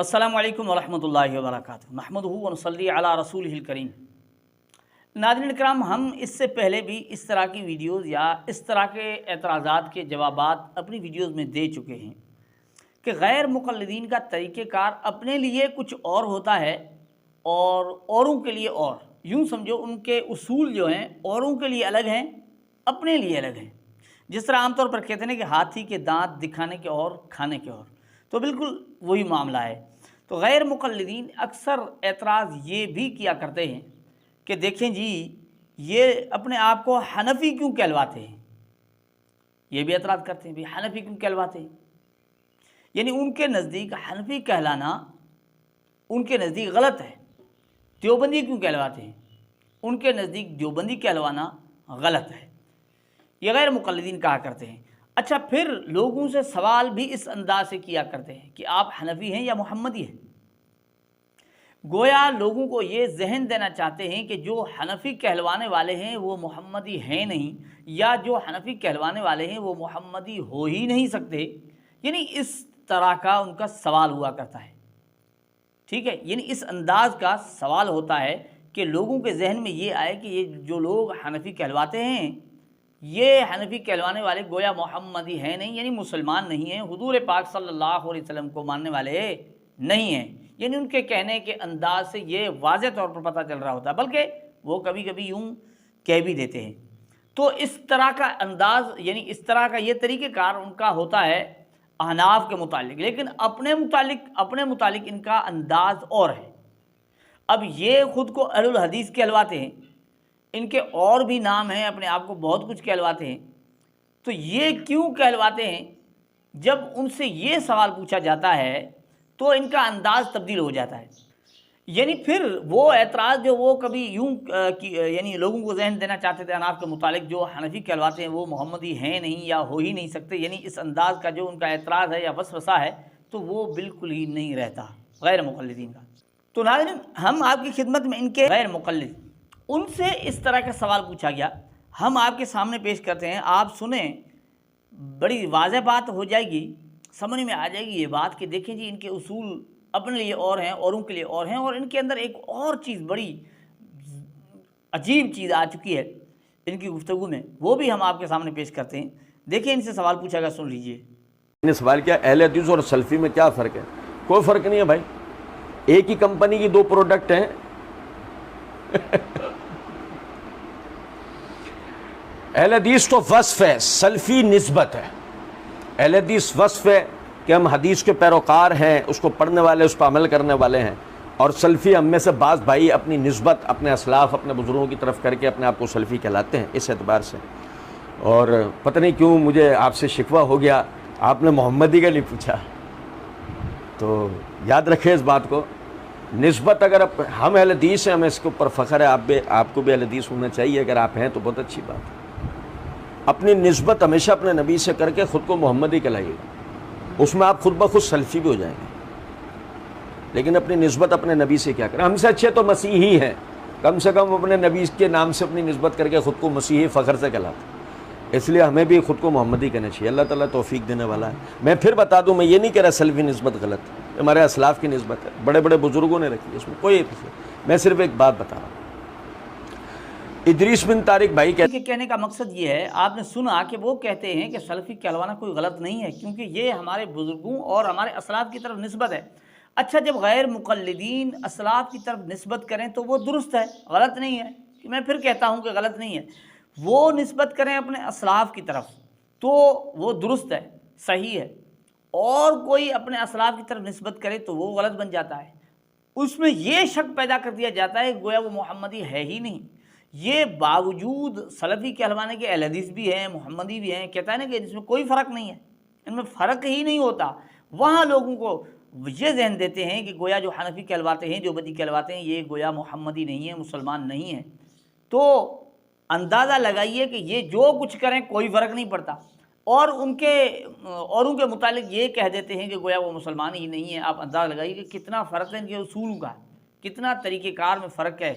السلام علیکم ورحمۃ اللہ وبرکاتہ نحمدہ ونصلی علی رسولہ الکریم۔ ناظرین اکرام، ہم اس سے پہلے بھی اس طرح کی ویڈیوز یا اس طرح کے اعتراضات کے جوابات اپنی ویڈیوز میں دے چکے ہیں کہ غیر مقلدین کا طریقہ کار اپنے لیے کچھ اور ہوتا ہے اور اوروں کے لیے اور، یوں سمجھو ان کے اصول جو ہیں اوروں کے لیے الگ ہیں، اپنے لیے الگ ہیں۔ جس طرح عام طور پر کہتے ہیں کہ ہاتھی کے دانت دکھانے کے اور کھانے کے اور، تو بالکل وہی معاملہ ہے۔ تو غیر مقلدین اکثر اعتراض یہ بھی کیا کرتے ہیں کہ دیکھیں جی، یہ اپنے آپ کو حنفی کیوں کہلواتے ہیں؟ یہ بھی اعتراض کرتے ہیں بھی حنفی کیوں کہلواتے ہیں؟ یعنی ان کے نزدیک حنفی کہلانا ان کے نزدیک غلط ہے۔ دیوبندی کیوں کہلواتے ہیں؟ ان کے نزدیک دیوبندی کہلوانا غلط ہے۔ یہ غیر مقلدین کہا کرتے ہیں۔ اچھا، پھر لوگوں سے سوال بھی اس انداز سے کیا کرتے ہیں کہ آپ حنفی ہیں یا محمدی ہیں؟ گویا لوگوں کو یہ ذہن دینا چاہتے ہیں کہ جو حنفی کہلوانے والے ہیں وہ محمدی ہیں نہیں، یا جو حنفی کہلوانے والے ہیں وہ محمدی ہو ہی نہیں سکتے۔ یعنی اس طرح کا ان کا سوال ہوا کرتا ہے، ٹھیک ہے؟ یعنی اس انداز کا سوال ہوتا ہے کہ لوگوں کے ذہن میں یہ آئے کہ یہ جو لوگ حنفی کہلواتے ہیں، یہ حنفی کہلوانے والے گویا محمدی ہیں نہیں، یعنی مسلمان نہیں ہیں، حضور پاک صلی اللہ علیہ وسلم کو ماننے والے نہیں ہیں۔ یعنی ان کے کہنے کے انداز سے یہ واضح طور پر پتہ چل رہا ہوتا ہے، بلکہ وہ کبھی کبھی یوں کہہ بھی دیتے ہیں۔ تو اس طرح کا انداز، یعنی اس طرح کا یہ طریقہ کار ان کا ہوتا ہے احناف کے متعلق، لیکن اپنے متعلق ان کا انداز اور ہے۔ اب یہ خود کو اہل الحدیث کہلواتے ہیں، ان کے اور بھی نام ہیں، اپنے آپ کو بہت کچھ کہلواتے ہیں۔ تو یہ کیوں کہلواتے ہیں؟ جب ان سے یہ سوال پوچھا جاتا ہے تو ان کا انداز تبدیل ہو جاتا ہے۔ یعنی پھر وہ اعتراض جو وہ کبھی یوں یعنی لوگوں کو ذہن دینا چاہتے تھے احناف کے متعلق، جو حنفی کہلواتے ہیں وہ محمدی ہیں نہیں یا ہو ہی نہیں سکتے، یعنی اس انداز کا جو ان کا اعتراض ہے یا وسوسہ ہے، تو وہ بالکل ہی نہیں رہتا غیر مقلدین کا۔ تو ناظرین، ہم آپ کی خدمت میں ان کے غیر مقلد، ان سے اس طرح کا سوال پوچھا گیا، ہم آپ کے سامنے پیش کرتے ہیں، آپ سنیں، بڑی واضح بات ہو جائے گی، سمجھ میں آ جائے گی یہ بات کہ دیکھیں جی، ان کے اصول اپنے لیے اور ہیں، اوروں کے لیے اور ہیں، اور ان کے اندر ایک اور چیز، بڑی عجیب چیز آ چکی ہے ان کی گفتگو میں، وہ بھی ہم آپ کے سامنے پیش کرتے ہیں۔ دیکھیں ان سے سوال پوچھا گیا، سن لیجئے۔ میں نے سوال کیا، اہل حدیث اور سلفی میں کیا فرق ہے؟ کوئی فرق نہیں ہے بھائی، ایک ہی کمپنی کی دو پروڈکٹ ہیں۔ اہل حدیث تو وصف ہے، سلفی نسبت ہے۔ اہل حدیث وصف ہے کہ ہم حدیث کے پیروکار ہیں، اس کو پڑھنے والے، اس پر عمل کرنے والے ہیں، اور سلفی ہم میں سے بعض بھائی اپنی نسبت اپنے اسلاف، اپنے بزرگوں کی طرف کر کے اپنے آپ کو سلفی کہلاتے ہیں اس اعتبار سے۔ اور پتہ نہیں کیوں مجھے آپ سے شکوہ ہو گیا، آپ نے محمدی کا نہیں پوچھا، تو یاد رکھیں اس بات کو۔ نسبت اگر ہم اہل حدیث ہیں، ہمیں اس کے اوپر فخر ہے، آپ کو بھی اہل حدیث ہونا چاہیے، اگر آپ ہیں تو بہت اچھی بات ہے۔ اپنی نسبت ہمیشہ اپنے نبی سے کر کے خود کو محمدی کہلائیے، اس میں آپ خود بخود سلفی بھی ہو جائیں گے۔ لیکن اپنی نسبت اپنے نبی سے کیا کریں؟ ہم سے اچھے تو مسیحی ہیں، کم سے کم اپنے نبی کے نام سے اپنی نسبت کر کے خود کو مسیحی فخر سے کہلاتے ہیں، اس لیے ہمیں بھی خود کو محمدی کہنا چاہیے۔ اللہ تعالیٰ توفیق دینے والا ہے۔ میں پھر بتا دوں، میں یہ نہیں کہہ رہا سلفی نسبت غلط ہے، ہمارے اسلاف کی نسبت ہے، بڑے بڑے بزرگوں نے رکھی ہے، اس میں کوئی، میں صرف ایک بات بتا رہا ہوں۔ ادریس بن طارق بھائی کہنے کا مقصد یہ ہے، آپ نے سنا کہ وہ کہتے ہیں کہ سلفی کہلوانا کوئی غلط نہیں ہے، کیونکہ یہ ہمارے بزرگوں اور ہمارے اسلاف کی طرف نسبت ہے۔ اچھا، جب غیر مقلدین اسلاف کی طرف نسبت کریں تو وہ درست ہے، غلط نہیں ہے۔ میں پھر کہتا ہوں کہ غلط نہیں ہے، وہ نسبت کریں اپنے اسلاف کی طرف تو وہ درست ہے، صحیح ہے، اور کوئی اپنے اسلاف کی طرف نسبت کرے تو وہ غلط بن جاتا ہے۔ اس میں یہ شک پیدا کر دیا جاتا ہے گویا وہ محمدی ہے ہی نہیں۔ یہ باوجود سلفی کہلوانے کے اہل حدیث بھی ہیں، محمدی بھی ہیں، کہتا ہے نا کہ اس میں کوئی فرق نہیں ہے، ان میں فرق ہی نہیں ہوتا۔ وہاں لوگوں کو یہ ذہن دیتے ہیں کہ گویا جو حنفی کہلواتے ہیں، جو بدی کہلواتے ہیں، یہ گویا محمدی نہیں ہے، مسلمان نہیں ہے۔ تو اندازہ لگائیے کہ یہ جو کچھ کریں کوئی فرق نہیں پڑتا، اور ان کے اوروں کے متعلق یہ کہہ دیتے ہیں کہ گویا وہ مسلمان ہی نہیں ہے۔ آپ اندازہ لگائیے کہ کتنا فرق ہے ان کے اصولوں کا، کتنا طریقہ کار میں فرق ہے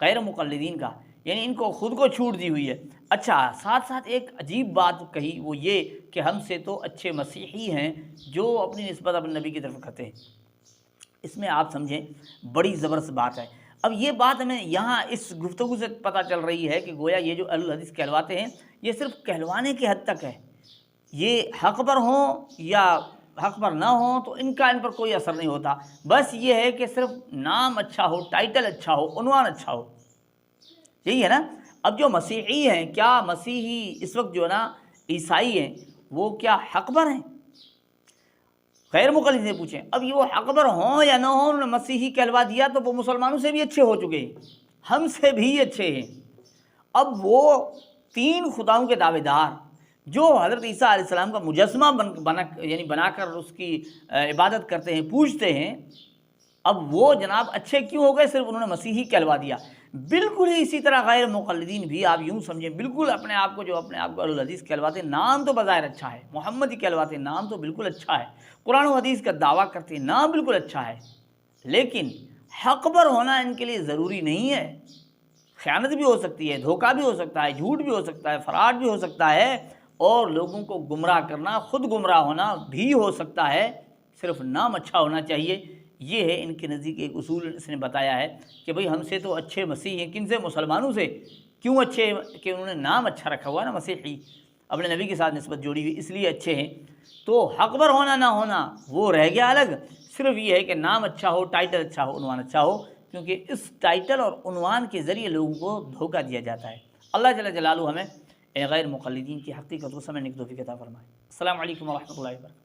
غیر مقلدین کا، یعنی ان کو خود کو چھوٹ دی ہوئی ہے۔ اچھا، ساتھ ساتھ ایک عجیب بات کہی، وہ یہ کہ ہم سے تو اچھے مسیحی ہیں جو اپنی نسبت اپنے نبی کی طرف کرتے ہیں۔ اس میں آپ سمجھیں بڑی زبردست بات ہے۔ اب یہ بات ہمیں یہاں اس گفتگو سے پتہ چل رہی ہے کہ گویا یہ جو اہل الحدیث کہلواتے ہیں یہ صرف کہلوانے کی حد تک ہے، یہ حق پر ہوں یا حق پر نہ ہوں تو ان پر کوئی اثر نہیں ہوتا، بس یہ ہے کہ صرف نام اچھا ہو، ٹائٹل اچھا ہو، عنوان اچھا ہو، یہی ہے نا۔ اب جو مسیحی ہیں، کیا مسیحی اس وقت جو ہے نا عیسائی ہیں وہ کیا حق پر ہیں؟ غیر مقلد سے پوچھیں۔ اب یہ وہ حق پر ہوں یا نہ ہوں، انہوں نے مسیحی کہلوا دیا تو وہ مسلمانوں سے بھی اچھے ہو چکے ہیں، ہم سے بھی اچھے ہیں۔ اب وہ تین خداؤں کے دعوے دار جو حضرت عیسیٰ علیہ السلام کا مجسمہ بنا کر اس کی عبادت کرتے ہیں، پوجتے ہیں، اب وہ جناب اچھے کیوں ہو گئے؟ صرف انہوں نے مسیحی کہلوا دیا۔ بالکل ہی اسی طرح غیر مقلدین بھی آپ یوں سمجھیں، بالکل اپنے آپ کو اہل الحدیث کہلواتے ہیں، نام تو بظاہر اچھا ہے، محمدی کہلواتے ہیں، نام تو بالکل اچھا ہے، قرآن و حدیث کا دعویٰ کرتے ہیں، نام بالکل اچھا ہے، لیکن حق پر ہونا ان کے لیے ضروری نہیں ہے۔ خیانت بھی ہو سکتی ہے، دھوکہ بھی ہو سکتا ہے، جھوٹ بھی ہو سکتا ہے، فراڈ بھی ہو سکتا ہے، اور لوگوں کو گمراہ کرنا، خود گمراہ ہونا بھی ہو سکتا ہے، صرف نام اچھا ہونا چاہیے۔ یہ ہے ان کے نزدیک ایک اصول اس نے بتایا ہے کہ بھئی ہم سے تو اچھے مسیح ہیں، کن سے؟ مسلمانوں سے۔ کیوں اچھے؟ کہ انہوں نے نام اچھا رکھا ہوا ہے نا، مسیحی، اپنے نبی کے ساتھ نسبت جوڑی ہوئی، اس لیے اچھے ہیں۔ تو حق پر ہونا نہ ہونا وہ رہ گیا الگ، صرف یہ ہے کہ نام اچھا ہو، ٹائٹل اچھا ہو، عنوان اچھا ہو، کیونکہ اس ٹائٹل اور عنوان کے ذریعے لوگوں کو دھوکہ دیا جاتا ہے۔ اللہ جل جلالہ ہمیں غیر مقلدین کی حقیقت کو سمجھنے کی توفیق عطا فرمائے۔ السلام علیکم ورحمۃ اللہ وبرکاتہ۔